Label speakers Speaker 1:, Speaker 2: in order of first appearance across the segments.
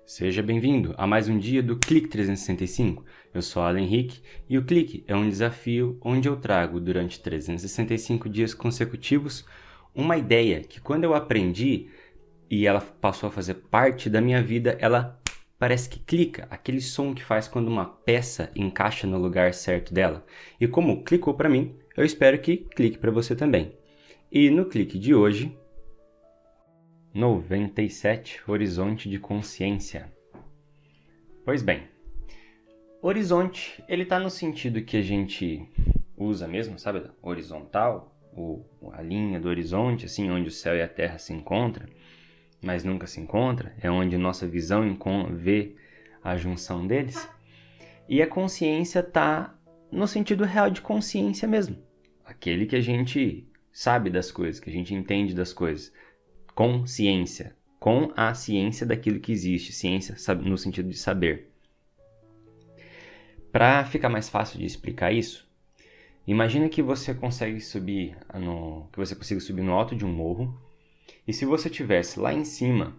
Speaker 1: Seja bem-vindo a mais um dia do Clique 365. Eu sou Alan Henrique e o Clique é um desafio onde eu trago durante 365 dias consecutivos uma ideia que quando eu aprendi e ela passou a fazer parte da minha vida, ela parece que clica, aquele som que faz quando uma peça encaixa no lugar certo dela. E como clicou para mim, eu espero que clique para você também. E no clique de hoje, 97, Horizonte de Consciência. Pois bem, horizonte, ele está no sentido que a gente usa mesmo, sabe? Horizontal, a linha do horizonte, assim, onde o céu e a terra se encontram, mas nunca se encontram, é onde nossa visão vê a junção deles. E a consciência está no sentido real de consciência mesmo, aquele que a gente sabe das coisas, que a gente entende das coisas. Consciência, com a ciência daquilo que existe, ciência no sentido de saber. Para ficar mais fácil de explicar isso, imagina que você consiga subir no alto de um morro, e se você estivesse lá em cima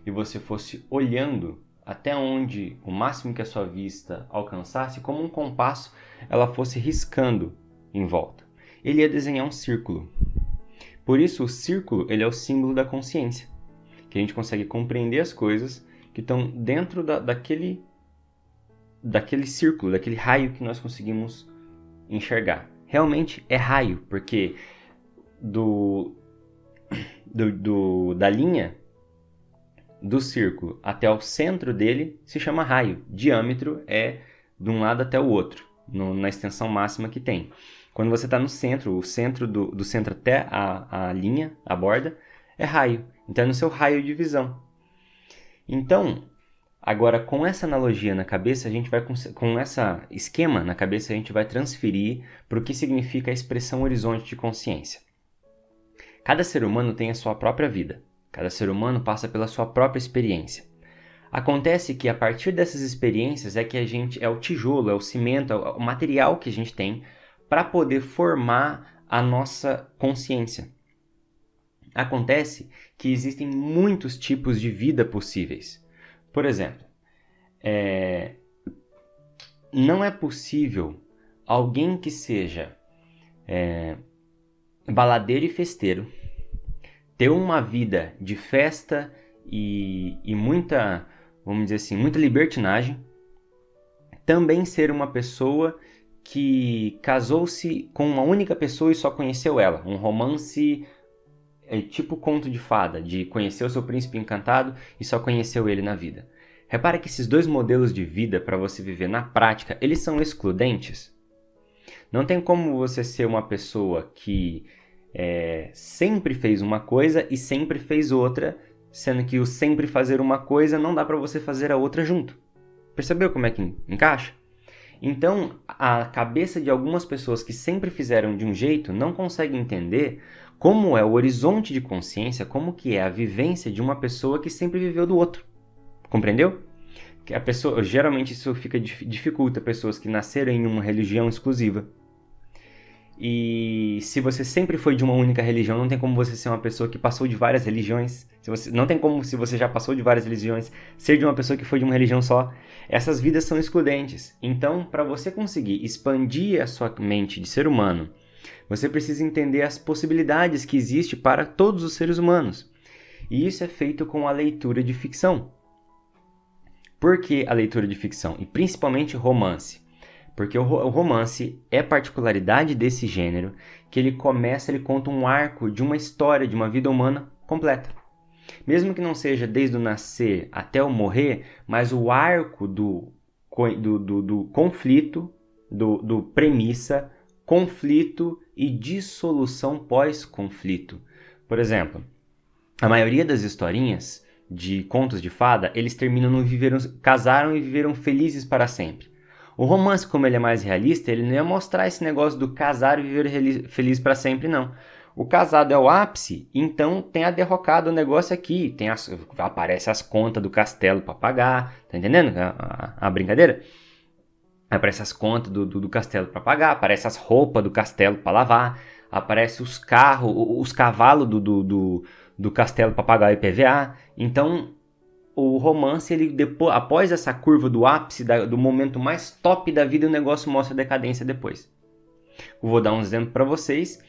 Speaker 1: e você fosse olhando até onde o máximo que a sua vista alcançasse, como um compasso, ela fosse riscando em volta. Ele ia desenhar um círculo. Por isso, o círculo ele é o símbolo da consciência, que a gente consegue compreender as coisas que estão dentro daquele círculo, daquele raio que nós conseguimos enxergar. Realmente é raio, porque da linha do círculo até o centro dele se chama raio. Diâmetro é de um lado até o outro, na extensão máxima que tem. Quando você está no centro, o centro do centro até a linha, a borda, é raio. Então é no seu raio de visão. Então, agora com essa analogia na cabeça, com esse esquema na cabeça, a gente vai transferir para o que significa a expressão horizonte de consciência. Cada ser humano tem a sua própria vida. Cada ser humano passa pela sua própria experiência. Acontece que a partir dessas experiências é o tijolo, é o cimento, é o material que a gente tem para poder formar a nossa consciência. Acontece que existem muitos tipos de vida possíveis. Por exemplo, não é possível alguém que seja baladeiro e festeiro, ter uma vida de festa e muita, vamos dizer assim, muita libertinagem, também ser uma pessoa que casou-se com uma única pessoa e só conheceu ela. Um romance tipo conto de fada, de conhecer o seu príncipe encantado e só conheceu ele na vida. Repara que esses dois modelos de vida para você viver na prática, eles são excludentes. Não tem como você ser uma pessoa que sempre fez uma coisa e sempre fez outra, sendo que o sempre fazer uma coisa não dá para você fazer a outra junto. Percebeu como é que encaixa? Então, a cabeça de algumas pessoas que sempre fizeram de um jeito não consegue entender como é o horizonte de consciência, como que é a vivência de uma pessoa que sempre viveu do outro. Compreendeu? Que a pessoa, geralmente isso dificulta pessoas que nasceram em uma religião exclusiva. E se você sempre foi de uma única religião, não tem como você ser uma pessoa que passou de várias religiões. Não tem como, se você já passou de várias religiões, ser de uma pessoa que foi de uma religião só. Essas vidas são excludentes. Então, para você conseguir expandir a sua mente de ser humano, você precisa entender as possibilidades que existem para todos os seres humanos. E isso é feito com a leitura de ficção. Por que a leitura de ficção? E principalmente romance. Porque o romance é particularidade desse gênero, que ele conta um arco de uma história, de uma vida humana completa. Mesmo que não seja desde o nascer até o morrer, mas o arco do conflito, do premissa, conflito e dissolução pós-conflito. Por exemplo, a maioria das historinhas de contos de fada, eles casaram e viveram felizes para sempre. O romance, como ele é mais realista, ele não ia mostrar esse negócio do casar e viver feliz para sempre, não. O casado é o ápice, então tem a derrocada, o negócio aqui, aparece as contas do castelo para pagar, tá entendendo a brincadeira? Aparece as contas do castelo para pagar, aparece as roupas do castelo para lavar, aparece os carros, os cavalos do castelo para pagar o IPVA. Então, o romance, ele depois, após essa curva do ápice, do momento mais top da vida, o negócio mostra decadência depois. Eu vou dar um exemplo para vocês.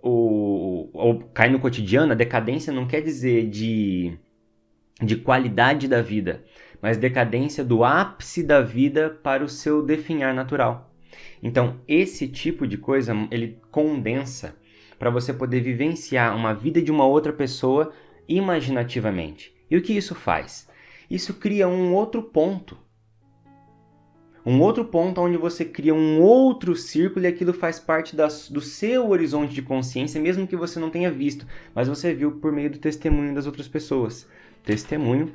Speaker 1: O Cai no Cotidiano, a decadência não quer dizer de qualidade da vida, mas decadência do ápice da vida para o seu definhar natural. Então, esse tipo de coisa, ele condensa para você poder vivenciar uma vida de uma outra pessoa imaginativamente. E o que isso faz? Isso cria um outro ponto. Um outro ponto onde você cria um outro círculo e aquilo faz parte do seu horizonte de consciência, mesmo que você não tenha visto, mas você viu por meio do testemunho das outras pessoas. Testemunho,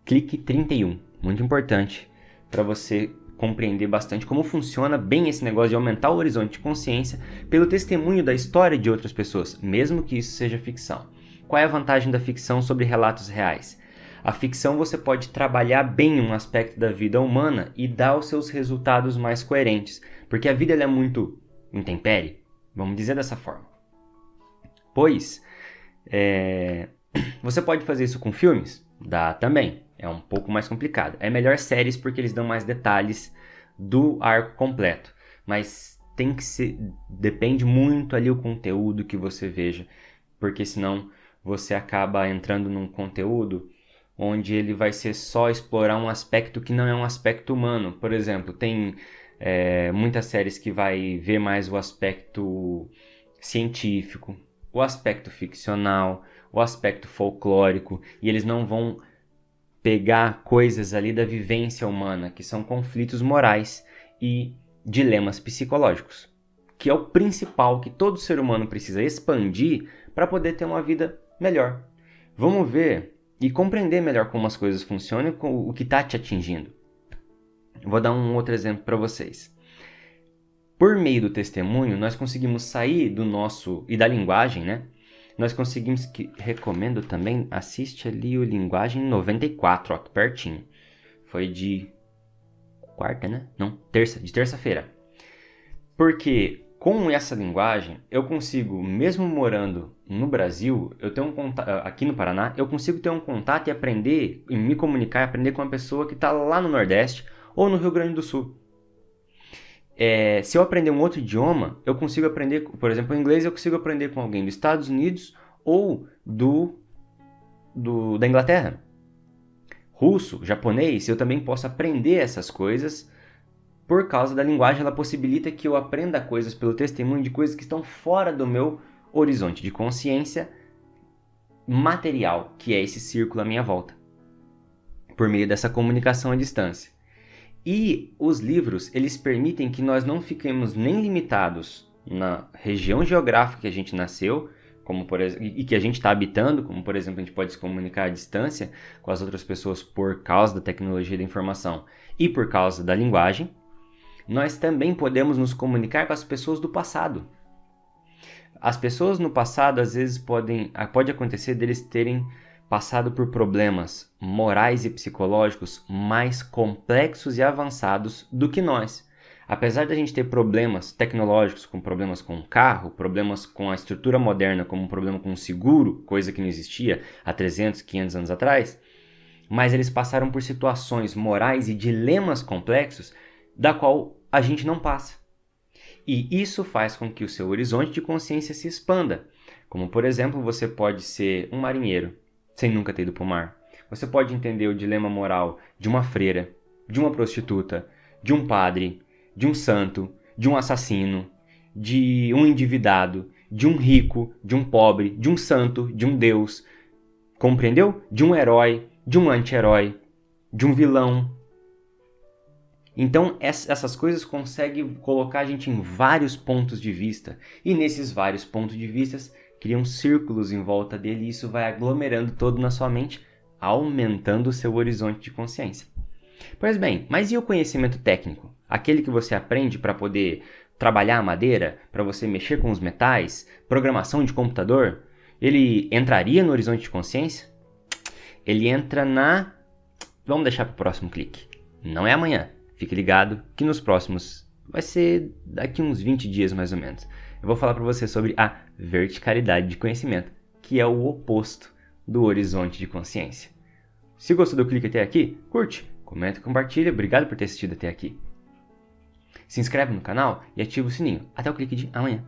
Speaker 1: clique 31, muito importante para você compreender bastante como funciona bem esse negócio de aumentar o horizonte de consciência pelo testemunho da história de outras pessoas, mesmo que isso seja ficção. Qual é a vantagem da ficção sobre relatos reais? A ficção você pode trabalhar bem um aspecto da vida humana e dar os seus resultados mais coerentes, porque a vida ela é muito intempérie, vamos dizer dessa forma. Pois, você pode fazer isso com filmes? Dá também, é um pouco mais complicado. É melhor séries porque eles dão mais detalhes do arco completo, mas tem que ser, depende muito ali o conteúdo que você veja, porque senão você acaba entrando num conteúdo onde ele vai ser só explorar um aspecto que não é um aspecto humano. Por exemplo, tem muitas séries que vai ver mais o aspecto científico, o aspecto ficcional, o aspecto folclórico, e eles não vão pegar coisas ali da vivência humana, que são conflitos morais e dilemas psicológicos, que é o principal que todo ser humano precisa expandir para poder ter uma vida melhor. Vamos ver e compreender melhor como as coisas funcionam e o que está te atingindo. Vou dar um outro exemplo para vocês. Por meio do testemunho, nós conseguimos sair do nosso... e da linguagem, né? Nós conseguimos... recomendo também, assiste ali o Linguagem 94, ó, pertinho. Foi de quarta, né? Não, de terça-feira. Porque com essa linguagem, eu consigo, mesmo morando no Brasil, eu tenho aqui no Paraná, eu consigo ter um contato e aprender, e me comunicar e aprender com uma pessoa que está lá no Nordeste ou no Rio Grande do Sul. Se eu aprender um outro idioma, eu consigo aprender, por exemplo, o inglês, eu consigo aprender com alguém dos Estados Unidos ou da Inglaterra. Russo, japonês, eu também posso aprender essas coisas. Por causa da linguagem, ela possibilita que eu aprenda coisas pelo testemunho de coisas que estão fora do meu horizonte de consciência material, que é esse círculo à minha volta, por meio dessa comunicação à distância. E os livros, eles permitem que nós não fiquemos nem limitados na região geográfica que a gente nasceu, como por exemplo, e que a gente está habitando, como por exemplo a gente pode se comunicar à distância com as outras pessoas por causa da tecnologia da informação e por causa da linguagem. Nós também podemos nos comunicar com as pessoas do passado. As pessoas no passado, às vezes, pode acontecer deles terem passado por problemas morais e psicológicos mais complexos e avançados do que nós. Apesar de a gente ter problemas tecnológicos, como problemas com o carro, problemas com a estrutura moderna, como um problema com o seguro, coisa que não existia há 300, 500 anos atrás, mas eles passaram por situações morais e dilemas complexos da qual a gente não passa. E isso faz com que o seu horizonte de consciência se expanda. Como, por exemplo, você pode ser um marinheiro, sem nunca ter ido para o mar. Você pode entender o dilema moral de uma freira, de uma prostituta, de um padre, de um santo, de um assassino, de um endividado, de um rico, de um pobre, de um santo, de um deus. Compreendeu? De um herói, de um anti-herói, de um vilão. Então, essas coisas conseguem colocar a gente em vários pontos de vista. E nesses vários pontos de vista, criam círculos em volta dele e isso vai aglomerando todo na sua mente, aumentando o seu horizonte de consciência. Pois bem, mas e o conhecimento técnico? Aquele que você aprende para poder trabalhar a madeira, para você mexer com os metais, programação de computador, ele entraria no horizonte de consciência? Ele entra Vamos deixar para o próximo clique. Não é amanhã. Fique ligado que nos próximos... vai ser daqui uns 20 dias mais ou menos. Eu vou falar para você sobre a verticalidade de conhecimento, que é o oposto do horizonte de consciência. Se gostou do clique até aqui, curte, comenta e compartilha. Obrigado por ter assistido até aqui. Se inscreve no canal e ativa o sininho. Até o clique de amanhã.